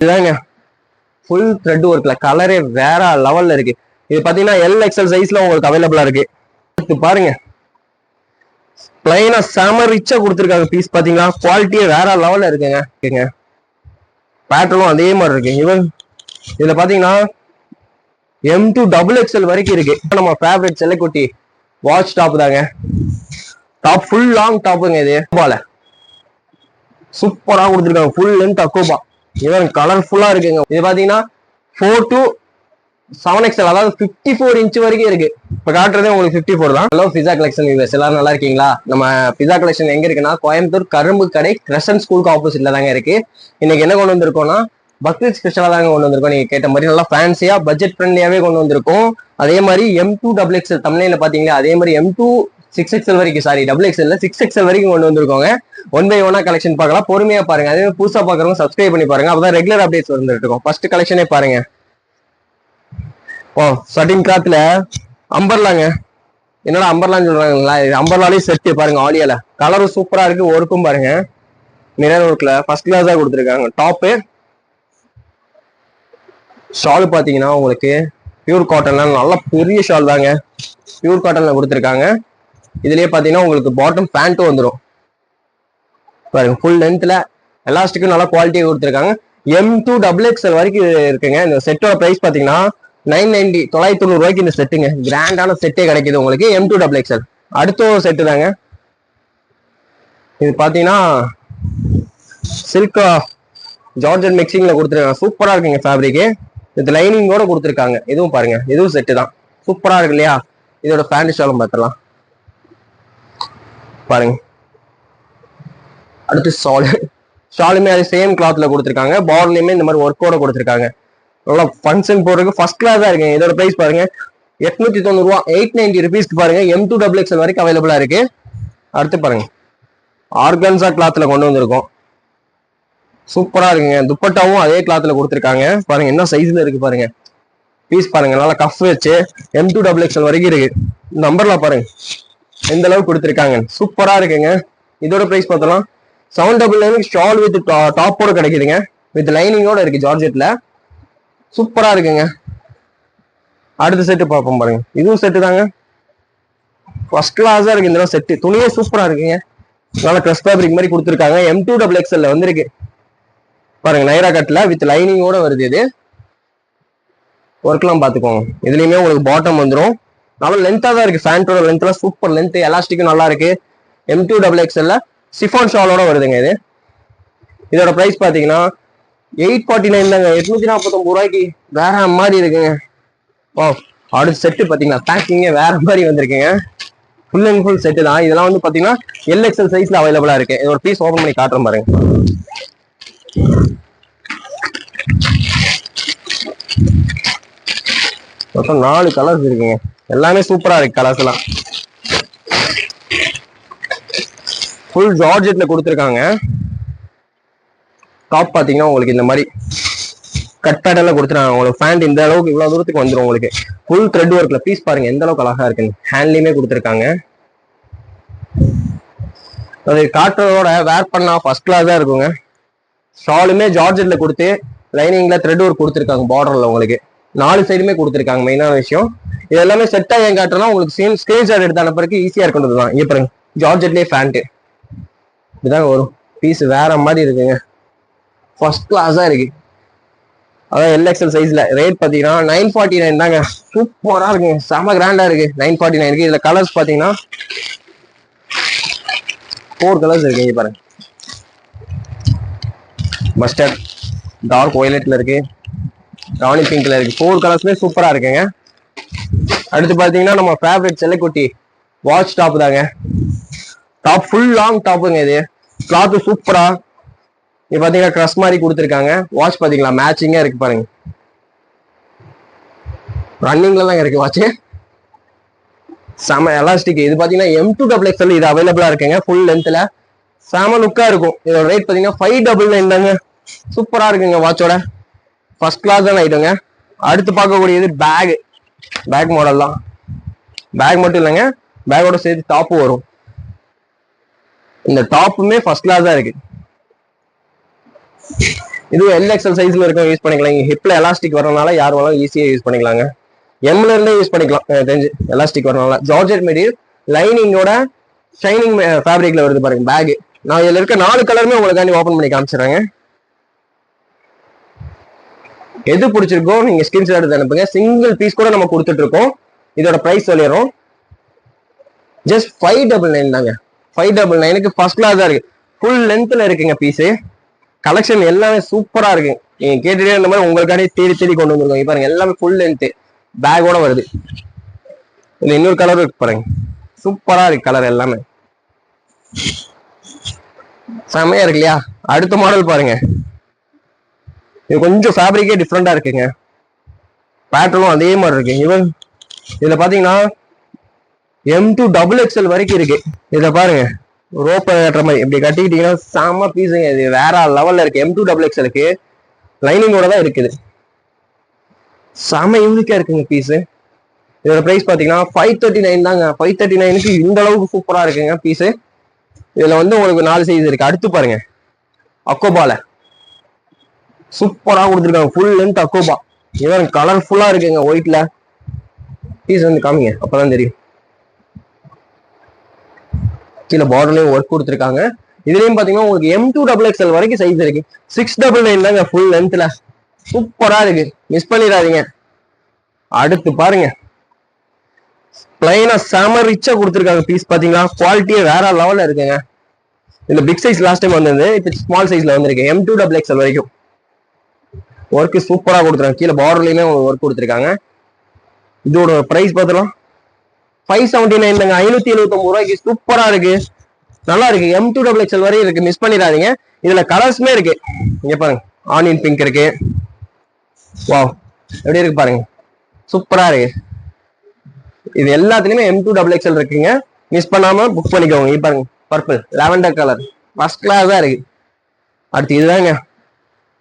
இதுதாங்க full thread ஒர்க்ல கலரே வேற லெவல்ல இருக்கு. இது பாத்தீங்கன்னா எல்எக்ஸ்எல் சைஸ்ல உங்களுக்கு அவைலபிளா இருக்கு. பாருங்க பிளைனா செம ரிச்சா கொடுத்துருக்காங்க. பீஸ் பாத்தீங்கன்னா குவாலிட்டியே வேற லெவல்ல இருக்குங்க. பேட்டர்னும் அதே மாதிரி இருக்கு. ஈவன் இதுல பாத்தீங்கன்னா M2XXL வரைக்கும் இருக்கு. நம்ம ஃபேவரட் செல்லக்குட்டி வாட்ச் டாப் தாங்க. டாப் ஃபுல் லாங் டாப்புங்க. இது அக்கோபால சூப்பரா கொடுத்துருக்காங்க. Full length அக்கோபா. ஈவன் கலர்ஃபுல்லா இருக்குங்க. இது பாத்தீங்கன்னா 4 to 7XL, அதாவது 54 இன்ச் வரைக்கும் இருக்கு. இப்ப காட்டுறதே உங்களுக்கு 54 தான். ஹலோ பிஸா கலெக்ஷன் வியூவர்ஸ், எல்லாரும் நல்லா இருக்கீங்களா? நம்ம பிஸா கலெக்ஷன் எங்க இருக்குன்னா கோயம்புத்தூர் கரும்பு கடை கிரசன்ட் ஸ்கூலுக்கு ஆப்போசிட்ல தாங்க இருக்கு. இன்னைக்கு என்ன கொண்டு வந்திருக்கோம்னா பக்ரீத் ஸ்பெஷலா தாங்க கொண்டு வந்திருக்கோம். நீங்க கேட்ட மாதிரி நல்லா ஃபேன்சியா பட்ஜெட் ஃப்ரெண்ட்லியாவே கொண்டு வந்திருக்கோம். அதே மாதிரி M2XXL தமிழ்ல பாத்தீங்களா, அதே மாதிரி M2 வரைக்கும், சாரி XXL 6XL வரைக்கும் கொண்டு வந்திருக்கோங்க. 1 by 1 கலெக்ஷன் பார்க்கலாம். பொறுமையா பாருங்க. அதே புதுசா பாக்குறவங்க சப்ஸ்கிரைப் பண்ணி பாருங்க. அப்பதான் ரெகுலர் அப்டேட்ஸ் வந்துட்டு இருக்கும். ஃபர்ஸ்ட் கலெக்ஷனே பாருங்க. ஓ சட்டின் கிளாத்ல அம்பர்லாங்க. என்னடா அம்பர்லான்னு சொல்றாங்களா? அம்பர்லாலே செட்டு பாருங்க. ஆலியால கலரும் சூப்பரா இருக்கு. ஒர்க்கும் பாருங்க மிரர் ஒர்க்ல ஃபர்ஸ்ட் கிளாஸா கொடுத்துருக்காங்க. டாப்பு ஷால் பாத்தீங்கன்னா உங்களுக்கு பியூர் காட்டன்ல நல்ல பெரிய ஷால் தாங்க. பியூர் காட்டன்ல கொடுத்துருக்காங்க. இதுலயே பாத்தீங்கன்னா உங்களுக்கு பாட்டம் பேண்ட்டும் வந்துடும் பாருங்க. ஃபுல் லென்த்ல எலாஸ்டிக்கும் நல்ல குவாலிட்டியா கொடுத்துருக்காங்க. M2XXL வரைக்கும் இருக்குங்க. இந்த செட்டோட பிரைஸ் பாத்தீங்கன்னா 990 990 இந்த செட்டுங்க. கிராண்டான செட்டே கிடைக்குது உங்களுக்கு. M2XXL அடுத்த ஒரு செட்டு தாங்க. இது பாத்தீங்கன்னா சில்க் ஜார்ஜன் மிக்சிங்ல கொடுத்துருக்காங்க. சூப்பரா இருக்குங்க ஃபேப்ரிக். இது லைனிங்கோட கொடுத்துருக்காங்க. இதுவும் பாருங்க, இதுவும் செட்டு தான். சூப்பரா இருக்கு இல்லையா? இதோட பேண்ட் ஷாலும் பார்த்துலாம் பாருங்க. அடுத்து ஷாலுமே அது சேம் கிளாத்ல கொடுத்துருக்காங்க. பார்டர்லயுமே இந்த மாதிரி ஒர்க்கோட கொடுத்துருக்காங்க. நல்லா ஃபங்க்ஷன் போறதுக்கு ஃபர்ஸ்ட் கிளாஸா இருக்குங்க. இதோட பிரைஸ் பாருங்க 890 ரூபா, 890 ருபீஸ்க்கு பாருங்க. M2XXL வரைக்கும் அவைலபிளா இருக்கு. அடுத்து பாருங்க ஆர்கன்சா கிளாத்ல கொண்டு வந்திருக்கோம். சூப்பரா இருக்குங்க. துப்பட்டாவும் அதே கிளாத்ல கொடுத்துருக்காங்க. பாருங்க என்ன சைஸ்ல இருக்கு பாருங்க. பீஸ் பாருங்க நல்லா கஃப் வச்சு M2XXL வரைக்கும் இருக்கு. நம்பர்ல பாருங்க எந்த அளவுக்கு கொடுத்துருக்காங்க. சூப்பரா இருக்குங்க. இதோட பிரைஸ் பார்த்தோம்னா 799 ஷால் வித் டாப்போட கிடைக்குதுங்க. வித் லைனிங்கோட இருக்கு ஜார்ஜெட்ல. சூப்பரா இருக்குங்க. அடுத்த செட்டு பார்ப்போம் பாருங்க. இதுவும் செட்டு தாங்க. ஃபர்ஸ்ட் கிளாஸா இருக்கு இந்த செட்டு. துணியே சூப்பரா இருக்குங்க. நல்லா கிரஸ் ஃபேப்ரிக் மாதிரி கொடுத்துருக்காங்க. M2XXL வந்திருக்கு பாருங்க. நைரா கட்ல வித் லைனிங்கோட வருது. இது ஒர்க்லாம் பாத்துக்கோங்க. இதுலயுமே உங்களுக்கு பாட்டம் வந்துடும். நல்லா லென்த்தா தான் இருக்கு. ஃபேண்டோட லென்த்ல சூப்பர் லென்த். எலாஸ்டிக்கும் நல்லா இருக்கு. M2XXL சிஃபான் ஷாலோட வருதுங்க. இது இதோட பிரைஸ் பாத்தீங்கன்னா 849 தாங்க. 849 ரூபாய்க்கு வேற மாதிரி இருக்குங்க. ஓ அடுத்த செட்டு பாத்தீங்கன்னா பேக்கிங்கே வேற மாதிரி வந்திருக்குங்க. ஃபுல் அண்ட் ஃபுல் செட்டு தான். இதெல்லாம் வந்து பாத்தீங்கன்னா LXL சைஸ்ல அவைலபிளா இருக்கு. இதோட பீஸ் ஓபன் பண்ணி காட்டுறேன் பாருங்க. மொத்தம் 4 கலர்ஸ் இருக்குங்க. எல்லாமே சூப்பரா இருக்கு கலர்ஸ் எல்லாம். ஃபுல் ஜார்ஜெட்ல கொடுத்துருக்காங்க. டாப் பாத்தீங்கன்னா உங்களுக்கு இந்த மாதிரி கட் பேட்டர்ல கொடுத்துருக்காங்க. உங்களுக்கு பேண்ட் இந்த அளவுக்கு இவ்வளவு தூரத்துக்கு வந்துடும் உங்களுக்கு. ஃபுல் த்ரெட் ஒர்க்ல பீஸ் பாருங்க எந்த அளவுக்கு அழகா இருக்குன்னு. ஹேண்ட்லயுமே கொடுத்துருக்காங்க. அது காட்டுறதோட வேர் பண்ணா ஃபர்ஸ்ட் கிளாஸா இருக்குங்க. ஷாலுமே ஜார்ஜெட்ல கொடுத்து லைனிங்ல த்ரெட் ஒர்க் கொடுத்துருக்காங்க. பார்டர்ல உங்களுக்கு 4 சைடுமே கொடுத்துருக்காங்க. மெயினான விஷயம் இது எல்லாமே செட்டா ஏன் காட்டுறோம்னா உங்களுக்கு ஸ்கிரீன்ஷாட் எடுத்து அனுப்புறதுக்கு ஈஸியா இருக்கிறது தான். இங்க பாருங்க ஜார்ஜெட்லயே பேண்ட் இதுதான் வரும். பீஸ் வேற மாதிரி இருக்குங்க. ஃபர்ஸ்ட் கிளாஸா இருக்கு. அதான் LXL சைஸ்ல. ரேட் பாத்தீங்கன்னா 949 தாங்க. சூப்பரா இருக்குங்க. செம கிராண்டா இருக்கு. 949. இதுல கலர்ஸ் பாத்தீங்கன்னா 4 கலர்ஸ் இருக்கு. இங்க பாருங்க மஸ்டர்ட், டார்க் வயலட்ல இருக்கு, ராணி பிங்க்ல இருக்கு. 4 கலர்ஸ்மே சூப்பரா இருக்குங்க. அடுத்து பாத்தீங்கன்னா நம்ம ஃபேவரட் செல்லக்குட்டி வாட்ச் டாப் தாங்க. டாப் ஃபுல் லாங் டாப்புங்க. இது கிளாத் சூப்பரா. இது பாத்தீங்கன்னா கிரஸ் மாதிரி கொடுத்துருக்காங்க. வாட்ச் பாத்தீங்களா மேட்சிங்கா இருக்கு பாருங்க. ரன்னிங்ல தான் இருக்கு வாட்ச். செம எலாஸ்டிக். இது பாத்தீங்கன்னா M2XXL இது அவைலபிளா இருக்குங்க. ஃபுல் லென்த்ல செம லுக்கா இருக்கும். இதோட ரேட் பாத்தீங்கன்னா 599 தாங்க. சூப்பரா இருக்குங்க. வாட்சோட ஃபர்ஸ்ட் கிளாஸ் தான் ஐட்டங்க. அடுத்து பார்க்கக்கூடியது பேக் மாடல் தான். பேக் மட்டும் இல்லைங்க, பேக்கோட சேர்த்து டாப்பும் வரும். இந்த டாப்புமே ஃபர்ஸ்ட் கிளாஸ் தான் இருக்கு. இது எல்எக்ஸ்எல் சைஸ்ல இருக்கும், யூஸ் பண்ணிக்கலாம். இங்க ஹிப்ல எலாஸ்டிக் வரனால யார் வேணாலும் ஈஸியா யூஸ் பண்ணிக்கலாங்க. எம்ல இருந்தே யூஸ் பண்ணிக்கலாம் தெரிஞ்சு, எலாஸ்டிக் வரனால. ஜார்ஜெட் மெட்டீரியல், லைனிங்கோட ஷைனிங் ஃபேப்ரிக்ல வருது பாருங்க பேக். நான் இதுல இருக்க 4 கலருமே உங்களுக்காண்டி ஓபன் பண்ணி காமிச்சிடுறேங்க. எது பிடிச்சிருக்கோ நீங்க ஸ்கிரீன்ஷாட் எடுத்து அனுப்புங்க. சிங்கிள் பீஸ் கூட நம்ம கொடுத்துட்டு இருக்கோம். இதோட பிரைஸ் சொல்லிடுறோம், ஜஸ்ட் 599 தாங்க. 599க்கு ஃபர்ஸ்ட் கிளாஸ் தான் இருக்கு, ஃபுல் லென்த்ல இருக்குங்க பீஸு. கலெக்ஷன் எல்லாமே சூப்பரா இருக்கு. நீங்க கேட்டுட்டே இருந்த மாதிரி உங்களுக்காண்டி தேடி தேடி கொண்டு வந்துருக்கோம். பாருங்க எல்லாமே ஃபுல் லென்த் பேக்கோட வருது. இதுல இன்னொரு கலர் இருக்கு பாருங்க, சூப்பரா இருக்கு கலர் எல்லாமே, செமையா இருக்கு இல்லையா? அடுத்த மாடல் பாருங்க, இது கொஞ்சம் ஃபேப்ரிக்கே டிஃப்ரெண்டா இருக்குங்க. பேட்டர்னும் அதே மாதிரி இருக்கு. இவன் இதுல பாத்தீங்கன்னா M2XXL வரைக்கும் இருக்கு. இத பாருங்க, ரோப்ப கட்டுற மாதிரி இப்படி கட்டிக்கிட்டீங்கன்னா செம பீஸுங்க. இது வேற லெவல்ல இருக்கு. M2XXLக்கு லைனிங்கோட தான் இருக்குது. செம யூனிக்கா இருக்குங்க பீஸ். இதோட பிரைஸ் பாத்தீங்கன்னா 539 தாங்க. 539க்கு இந்த அளவுக்கு சூப்பரா இருக்குங்க பீஸ். இதுல வந்து உங்களுக்கு 4 சைஸ் இருக்கு. அடுத்து பாருங்க, அக்கோபால சூப்பரா கொடுத்துருக்காங்க, ஃபுல் லென்த் அக்கோபா. இவன் கலர்ஃபுல்லா இருக்குங்க ஒயிட்ல. பீஸ் வந்து காமிங்க, அப்பதான் தெரியும். கீழே பார்டர்லயும் ஒர்க் கொடுத்துருக்காங்க. இதுலயும் பாத்தீங்கன்னா உங்களுக்கு M2XXL வரைக்கும் சைஸ் இருக்கு. 699 தாங்க ஃபுல் லென்த்ல, சூப்பரா இருக்கு, மிஸ் பண்ணிடாதீங்க. அடுத்து பாருங்க, பிளைனா செம ரிச்சா கொடுத்துருக்காங்க பீஸ். பாத்தீங்களா குவாலிட்டியே வேற லெவல்ல இருக்குங்க. இந்த பிக் சைஸ் லாஸ்ட் டைம் வந்தது, இப்ப ஸ்மால் சைஸ்ல வந்திருக்கு. M2XXL வரைக்கும் ஒர்க் சூப்பரா கொடுத்துருக்காங்க. கீழே பார்டர்லயுமே ஒர்க் கொடுத்துருக்காங்க. இதோட பிரைஸ் பார்த்தலாம் 579 தாங்க. 579 ரூபாய்க்கு சூப்பரா இருக்கு, நல்லா இருக்கு. M2XXL வரையும் இருக்கு, மிஸ் பண்ணிடாதீங்க. இதுல கலர்ஸ்மே இருக்கு. இங்க பாருங்க, ஆனியன் பிங்க் இருக்கு. வாவ், எப்படி இருக்கு பாருங்க, சூப்பரா இருக்கு. இது எல்லாத்துலயுமே M2XXL இருக்குங்க, மிஸ் பண்ணாம புக் பண்ணிக்கோங்க. இங்க பாருங்க, purple lavender colour first class தான் இருக்கு. அடுத்து இதுதாங்க,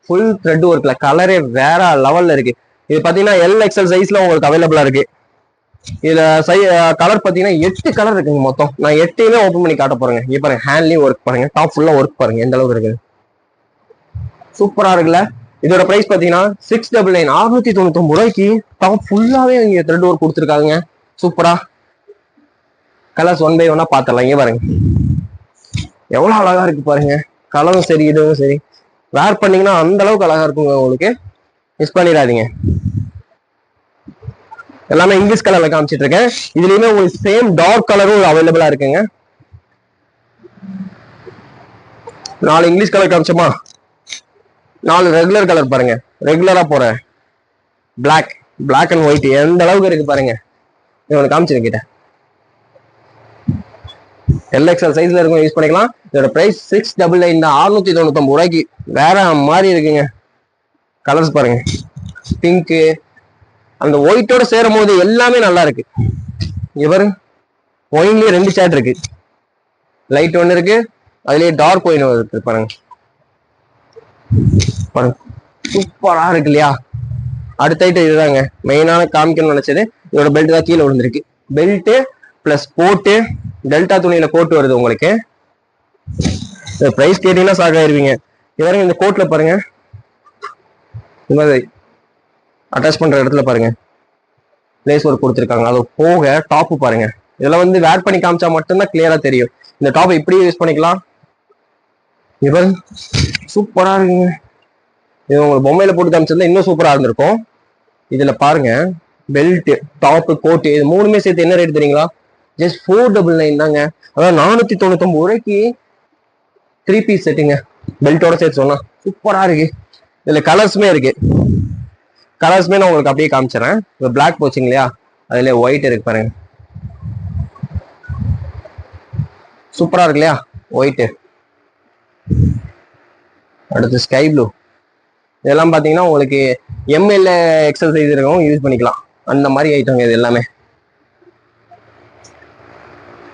ஃபுல் த்ரெட் ஒர்க்ல கலரே வேற லெவல்ல இருக்கு. இது பாத்தீங்கன்னா LXL சைஸ்ல உங்களுக்கு அவைலபிளா இருக்கு. இதுல கலர் பாத்தீங்கன்னா 8 கலர் இருக்குங்க மொத்தம். நான் 8யுமே ஓபன் பண்ணி காட்ட போறேங்க. இங்க பாருங்க, ஹேண்ட்லயும் ஒர்க் பாருங்க, டாப் ஃபுல்லா ஒர்க் பாருங்க எந்த அளவுக்கு இருக்கு, சூப்பரா இருக்குல்ல. இதோட பிரைஸ் பாத்தீங்கன்னா 699, 699 ரூபாய்க்கு டாப் ஃபுல்லாவே இங்க த்ரெட் ஒர்க் கொடுத்துருக்காங்க. சூப்பரா கலர்ஸ் 1 by 1 பாத்திரலாம். இங்க பாருங்க எவ்வளவு அழகா இருக்கு பாருங்க, கலரும் சரி இதுவும் சரி. வேர் பண்ணீங்கன்னா அந்த அளவுக்கு அழகா இருக்குங்க உங்களுக்கு, மிஸ் பண்ணிடாதீங்க. எல்லாமே இங்கிலீஷ் கலர்ல காமிச்சிட்டு இருக்கேன். இதுலயுமே உங்களுக்கு சேம் டார்க் கலரும் அவைலபிளா இருக்குங்க. 4 இங்கிலீஷ் கலர் காமிச்சோமா, 4 ரெகுலர் கலர் பாருங்க. ரெகுலரா போற பிளாக் அண்ட் ஒயிட் எந்த அளவுக்கு இருக்கு பாருங்க. இவனை காமிச்சிருக்கிட்ட LXL சைஸ்ல இருக்கும், யூஸ் பண்ணிக்கலாம். இதோட பிரைஸ் 699 தான், 699 ரூபாய்க்கு. வேற மாதிரி இருக்குங்க. கலர்ஸ் பாருங்க, பிங்க்கு அந்த ஒயிட்டோட சேரும் போது எல்லாமே நல்லா இருக்கு. இவர் ஒயின்லயே 2 ஷேட் இருக்கு, லைட் ஒன்னு இருக்கு, அதுலயே டார்க் ஒயின் இருக்கு பாருங்க. பாருங்க சூப்பரா இருக்கு இல்லையா? அடுத்த ஐட்டம் இதுதாங்க மெயினான காமிக்கணும்னு நினைச்சது. இதோட பெல்ட் தான் கீழே விழுந்திருக்கு. பெல்ட் பிளஸ் கோட்டு, டெல்டா துணியில கோட்டு வருது உங்களுக்கு. பிரைஸ் கேட்டீங்கன்னா ஷாக் ஆயிருவீங்க. இவருங்க இந்த கோட்ல பாருங்க, இந்த மாதிரி அட்டாச் பண்ற இடத்துல பாருங்க லேஸ் ஒர்க் கொடுத்துருக்காங்க. அது போக டாப்பு பாருங்க, இதெல்லாம் வந்து வேர் பண்ணி காமிச்சா மட்டும்தான் கிளியரா தெரியும். இந்த டாப் இப்படியே யூஸ் பண்ணிக்கலாம். இவர் சூப்பரா இருக்குங்க. இது உங்களுக்கு பொம்மையில போட்டு காமிச்சிருந்தா இன்னும் சூப்பரா இருந்திருக்கும். இதுல பாருங்க, பெல்ட் டாப் கோட்டு இது 3மே சேர்த்து என்ன ரேட் தெரியுங்களா? ஜஸ்ட் 499 தாங்க. அதாவது 499 ரூபாய்க்கு 3 பீஸ் செட்டுங்க, பெல்ட்டோட சேர்த்து சொன்னா சூப்பரா இருக்கு. இதுல கலர்ஸ்மே இருக்கு. கலர்ஸ்மே நான் உங்களுக்கு அப்படியே காமிச்சிடறேன். இப்போ பிளாக் போச்சுங்க இல்லையா, அதுல ஒயிட் இருக்கு பாருங்க, சூப்பரா இருக்கு இல்லையா ஒயிட். அடுத்து ஸ்கை ப்ளூ. இதெல்லாம் பாத்தீங்கன்னா உங்களுக்கு ML XL சைஸ் இருக்கும், யூஸ் பண்ணிக்கலாம். அந்த மாதிரி ஐட்டம் இது எல்லாமே.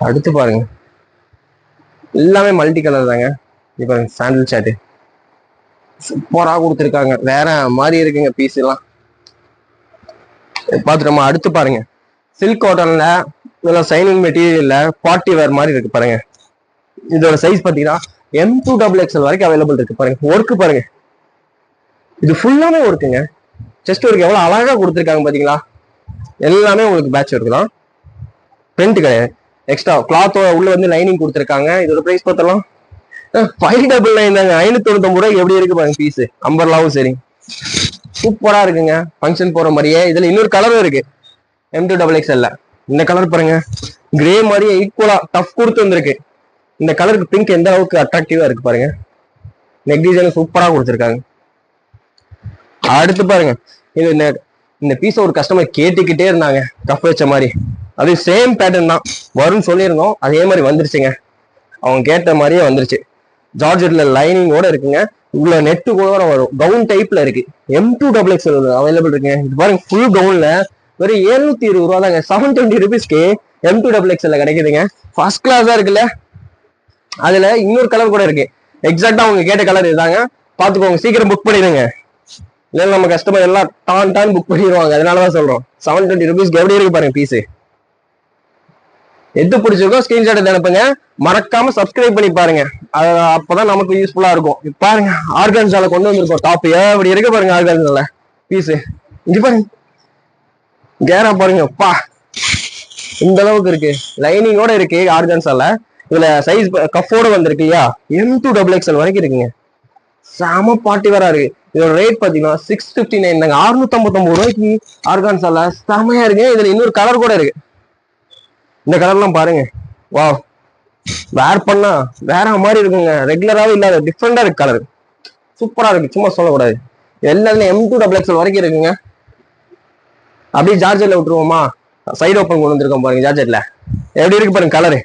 அடுத்து பாருங்க, எல்லாமே மல்டி கலர் தாங்க. இப்ப பாருங்க சாண்டில் ஷர்ட் சூப்பரா கொடுத்துருக்காங்க, வேற மாதிரி இருக்குங்க பீஸ் எல்லாம் பாத்துட்டோமா. அடுத்து பாருங்க, சில்க் காட்டன்ல இதெல்லாம் சைனிங் மெட்டீரியல்ல பார்ட்டி வேர் மாதிரி இருக்கு பாருங்க. இதோட சைஸ் பாத்தீங்கன்னா M2XXL வரைக்கும் அவைலபிள் இருக்கு பாருங்க. ஒர்க் பாருங்க, இது ஃபுல்லாமே ஒர்க்குங்க. செஸ்ட் ஒர்க் எவ்வளவு அழகா கொடுத்துருக்காங்க பாத்தீங்களா. எல்லாமே உங்களுக்கு பேட்ச் ஒர்க் தான், பிரிண்ட் கிடையாது. எக்ஸ்ட்ரா கிளாத்தோட உள்ள வந்து லைனிங் கொடுத்துருக்காங்க. இதோட பிரைஸ் பார்த்தலாம் 599 தாங்க. 599 ரூபாய்க்கு எப்படி இருக்கு பாருங்க பீஸ். அம்பர்லாவும் சரி சூப்பரா இருக்குங்க. ஃபங்க்ஷன் போற மாதிரியே. இதுல இன்னொரு கலரும் இருக்கு M2XXL. இந்த கலர் பாருங்க, கிரே மாதிரியே ஈக்குவலா டஃப் கொடுத்து வந்திருக்கு. இந்த கலருக்கு பிங்க் எந்த அளவுக்கு அட்ராக்டிவா இருக்கு பாருங்க. நெக் டிசைன் சூப்பரா கொடுத்துருக்காங்க. அடுத்து பாருங்க, இது இந்த பீஸை ஒரு கஸ்டமர் கேட்டுக்கிட்டே இருந்தாங்க, கஃப் வச்ச மாதிரி. அது சேம் பேட்டர்ன் தான் வரும்னு சொல்லியிருந்தோம், அதே மாதிரி வந்துருச்சுங்க. அவங்க கேட்ட மாதிரியே வந்துருச்சு. ஜார்ஜெட்ல லைனிங்கோட இருக்குங்க. உள்ள நெட்டு கூட வரும். கவுன் டைப்ல இருக்கு. M2XXL அவைலபிள் இருக்குங்க. இது பாருங்க, ஃபுல் கவுன்ல வெறும் 720 ரூபா தாங்க. 720 ருபீஸ்க்கு M2XXL கிடைக்குதுங்க. ஃபர்ஸ்ட் கிளாஸா இருக்குல்ல. அதுல இன்னொரு கலர் கூட இருக்கு. எக்ஸாக்டா அவங்க கேட்ட கலர் இதுதாங்க. பாத்துக்கோங்க, சீக்கிரம் புக் பண்ணிடுங்க. இல்ல நம்ம கஸ்டமர் எல்லாம் டான் புக் பண்ணிடுவாங்க. அதனாலதான் சொல்றோம். 720 ருபீஸ்க்கு எப்படி இருக்கு பாருங்க பீஸ். எது பிடிச்சிருக்கோ ஸ்கிரீன்ஷாட் எடுத்து அனுப்புங்க. மறக்காம சப்ஸ்கிரைப் பண்ணி பாருங்க, அப்பதான் நமக்கு யூஸ்ஃபுல்லா இருக்கும். பாருங்க, ஆர்கான்ஸால கொண்டு வந்திருக்கோம் டாப். எப்படி இருக்கு பாருங்க ஆர்கான்ஸால பீஸ். இங்க பாருங்க, கேரா பாருங்க, பா இந்த அளவுக்கு இருக்கு. லைனிங்கோட இருக்கு ஆர்கான்ஸால. இதுல சைஸ் கஃபோட வந்திருக்கு இல்லையா. M2XXL வரைக்கும் இருக்குங்க. செம பார்ட்டி வேற இருக்கு. இதோட ரேட் பாத்தீங்கன்னா 659 தாங்க. 659 ரூபாய்க்கு ஆர்கான்ஸால செமையா இருக்கு. இதுல இன்னொரு கலர் கூட இருக்கு. இந்த கலர்லாம் பாருங்க, வா வேர் பண்ணா வேற மாதிரி இருக்குங்க. ரெகுலராவே இல்லாத டிஃப்ரெண்டா இருக்கு கலர். சூப்பரா இருக்கு, சும்மா சொல்லக்கூடாது. எல்லாத்துலயும் M2XXL வரைக்கும் இருக்குங்க. அப்படியே ஜார்ஜெட்ல விட்டுருவோமா. சைடு ஓப்பன் கொண்டு வந்திருக்கோம் பாருங்க. ஜார்ஜெட்ல எப்படி இருக்கு பாருங்க colour.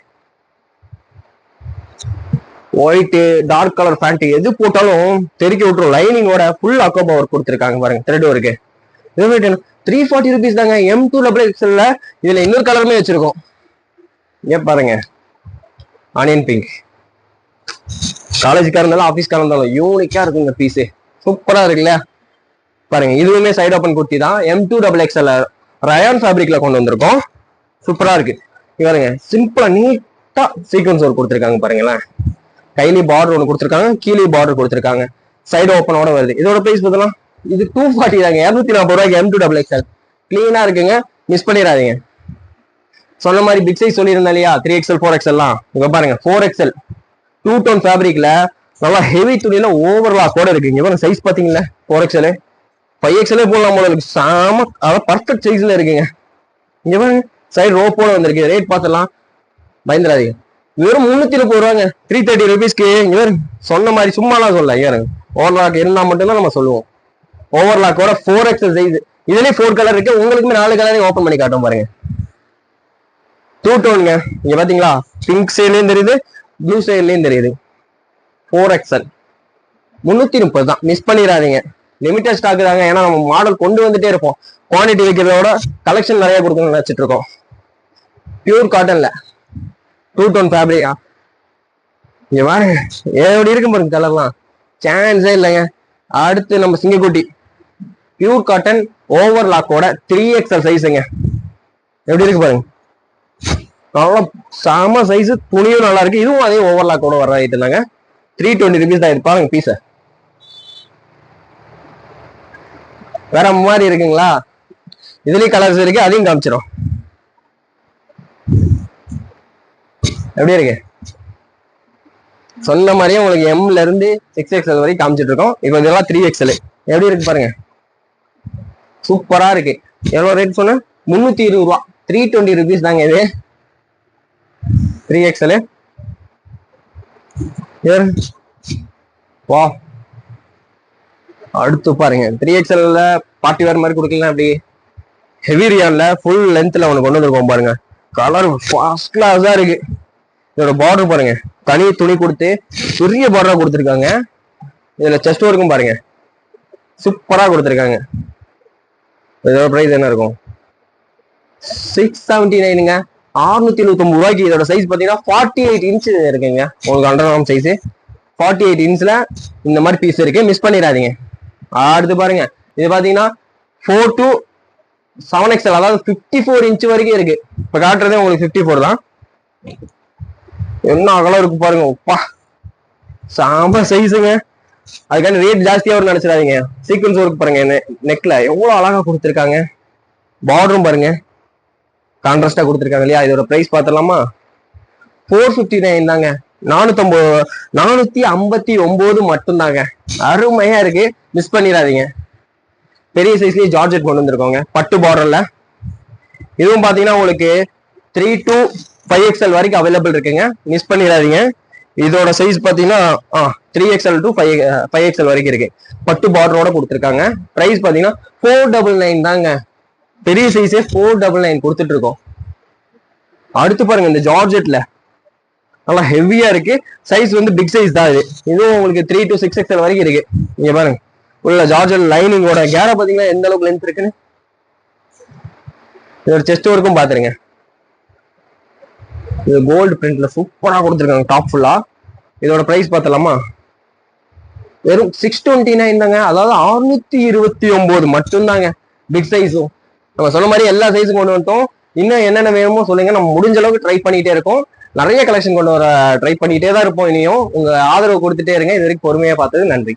White dark colour pant எது போட்டாலும் தெறிக்க விட்டுரும். லைனிங்கோட ஃபுல் அக்கோபா ஒர்க் கொடுத்துருக்காங்க பாருங்க. Thread work. 340 ருபீஸ் தாங்க. M2XXL. இதுல இன்னொரு கலருமே வச்சிருக்கோம். ஏன் பாருங்க, ஆனியன் பிங்க். காலேஜுக்காக இருந்தாலும் ஆஃபீஸ்க்காக இருந்தாலும் யூனிக்கா இருக்குங்க பீஸு. சூப்பரா இருக்குல்ல பாருங்க. இதுவுமே சைடு ஓப்பன் குர்த்தி தான். M2XXL ரயான் ஃபேப்ரிக்ல கொண்டு வந்திருக்கோம். சூப்பரா இருக்கு. பாருங்க, சிம்பிளா நீட்டா சீக்வன்ஸ் ஒர்க் கொடுத்துருக்காங்க பாருங்களேன். கைலி பார்டர் ஒன்று கொடுத்துருக்காங்க, கீழே பார்டர் கொடுத்துருக்காங்க. சைடு ஓப்பனோட வருது. இதோட பிரைஸ் பார்த்தலாம், இது 240 தாங்க. 240 ரூபாய்க்கு M2XXL கிளீனா இருக்குங்க. மிஸ் பண்ணிடாதீங்க. சொன்ன மாதிரி பிக் சைஸ் சொல்லியிருந்தேன் இல்லையா, 3XL 4XL. இங்க பாருங்க 4XL 2 டோன் ஃபேப்ரிக்ல நல்லா ஹெவி துணியில ஓவர்லாக் கூட இருக்கு. இங்க பாருங்க சைஸ் பாத்தீங்களா. 4XL 5XL போடலாம் போல இருக்கு. சாம அதான் பர்ஃபெக்ட் சைஸ்ல இருக்குங்க. இங்க பாருங்க சைடு ரோப்போட வந்திருக்கு. ரேட் பார்த்தலாம், பயந்துடாதீங்க. வெறும் 330 ரூபாங்க. 330 ருபீஸ்க்கு. இவர் சொன்ன மாதிரி சும்மாலாம் சொல்ல. இவருங்க ஓவர்லாக் இருந்தா மட்டும்தான் நம்ம சொல்லுவோம். ஓவர்லாக்கோட 4XL சைஸ். இதுலயே 4 கலர் இருக்கு. உங்களுக்குமே 4 கலரையும் ஓப்பன் பண்ணி காட்டும் பாருங்க. 2 டோனுங்க. இங்க பாத்தீங்களா, பிங்க் சைட்லயும் தெரியுது, ப்ளூ சைட்லயும் தெரியுது. 4XL 330 தான். மிஸ் பண்ணிடாதீங்க. லிமிடெட் ஸ்டாக் தாங்க. ஏன்னா நம்ம மாடல் கொண்டு வந்துட்டே இருப்போம். குவான்டிட்டி வைக்கிறதோட கலெக்ஷன் நிறைய கொடுக்கணும்னு நினைச்சிட்டு இருக்கோம். பியூர் காட்டன்ல 2 டோன் ஃபேப்ரிக். இங்க பாருங்க எப்படி இருக்கு பாருங்க கலர்லாம். சான்ஸே இல்லைங்க. அடுத்து நம்ம சிங்கக்குட்டி பியூர் காட்டன் ஓவர்லாக்கோட 3XL சைஸுங்க. எப்படி இருக்கு பாருங்க. நல்லா செம சைஸ். துணியும் நல்லா இருக்கு. இதுவும் அதே ஓவர்லாக்கோட வர ஐட்டம் தாங்க. 320 ருபீஸ் தான் இருப்பாங்க பீஸ. வேற மாதிரி இருக்குங்களா. இதுலயும் கலர்ஸ் இருக்கு, அதையும் காமிச்சிடும். எப்படி இருக்கு சொன்ன மாதிரியே உங்களுக்கு M இருந்து 6XL வரைக்கும் காமிச்சிட்டு இருக்கோம். இப்போ இதெல்லாம் 3XL. எப்படி இருக்கு பாருங்க, சூப்பரா இருக்கு. எவ்வளவு ரேட் சொன்ன, 320 ரூபா. 320 ருபீஸ் தாங்க இது 3XL. வா, அடுத்து பாருங்க 3XL பார்ட்டி வேர் மாதிரி கொடுக்கலாம். அப்படி ஹெவி ரியான்ல ஃபுல் லென்த்ல ஒன்று கொண்டு வந்துருக்கோம் பாருங்க. கலர் ஃபர்ஸ்ட் கிளாஸா இருக்கு. இதோட பார்டர் பாருங்க, தனி துணி கொடுத்து பெரிய பார்டரா கொடுத்துருக்காங்க. இதுல செஸ்ட் ஒர்க்கும் பாருங்க சூப்பரா கொடுத்துருக்காங்க. இதோட பிரைஸ் என்ன இருக்கும், 679ங்க. 679 ரூபாய்க்கு. இதோட சைஸ் பாத்தீங்கன்னா 48 இன்ச் இருக்குங்க. உங்களுக்கு அண்டர்ஆர்ம் சைஸ் 48 இன்ச்ல இந்த மாதிரி பீஸ் இருக்கு. மிஸ் பண்ணிடாதீங்க. அடுத்து பாருங்க, இது பாத்தீங்கன்னா 4 to 7XL, அதாவது 54 இன்ச் வரைக்கும் இருக்கு. இப்ப காட்டுறதே உங்களுக்கு 54 தான். என்ன அகலம் இருக்கு பாருங்க. உப்பா, சாம்ப சைஸுங்க. அதுக்கான ரேட் ஜாஸ்தியா வரும் நினைச்சிடாதீங்க. சீக்வன்ஸ் ஒர்க் பாருங்க, நெக்ல எவ்வளவு அழகா கொடுத்துருக்காங்க. பார்டரும் பாருங்க கான்ட்ராஸ்டா கொடுத்துருக்காங்க இல்லையா. இதோட பிரைஸ் பார்த்தலாமா? 459 தாங்க. 459 மட்டும் தாங்க. அருமையா இருக்கு, மிஸ் பண்ணிடாதீங்க. பெரிய சைஸ்லயே ஜார்ஜெட் கொண்டு வந்திருக்கோங்க, பட்டு பார்டர்ல. இதுவும் பாத்தீங்கன்னா உங்களுக்கு 3 to 5XL வரைக்கும் அவைலபிள் இருக்குங்க, மிஸ் பண்ணிடாதீங்க. இதோட சைஸ் பாத்தீங்கன்னா 3XL to 5XL வரைக்கும் இருக்கு. பட்டு பார்டரோட கொடுத்துருக்காங்க. பிரைஸ் பாத்தீங்கன்னா 499 தாங்க. பெரிய சைஸே 499 கொடுத்துட்டு இருக்கோம். அடுத்து பாருங்க, இந்த ஜார்ஜெட்ல நல்லா ஹெவியா இருக்கு. சைஸ் வந்து பிக் சைஸ் தான் இது. இதுவும் உங்களுக்கு 3 to 6XL வரைக்கும் இருக்கு. நீங்க பாருங்க, உள்ள ஜார்ஜெட் லைனிங்கோட கேர பாத்தீங்கன்னா எந்த அளவுக்கு லென்த் இருக்குன்னு. இதோட செஸ்ட் ஒர்க்கும் பாத்துருங்க. இது கோல்டு பிரிண்ட்ல சூப்பரா கொடுத்துருக்காங்க டாப் ஃபுல்லா. இதோட பிரைஸ் பார்த்தலாமா? வெறும் 629 தாங்க. அதாவது 629 மட்டும்தாங்க. பிக் சைஸும் நம்ம சொன்ன மாதிரி எல்லா சைஸும் கொண்டு வந்துட்டோம். இன்னும் என்னென்ன வேணுமோ சொல்லுங்க, நம்ம முடிஞ்ச அளவுக்கு ட்ரை பண்ணிட்டே இருக்கோம். நிறைய கலெக்ஷன் கொண்டு வர ட்ரை பண்ணிட்டே தான் இருப்போம். இனியும் உங்க ஆதரவு கொடுத்துட்டே இருங்க. இது வரைக்கும் பொறுமையா பார்த்தது நன்றி.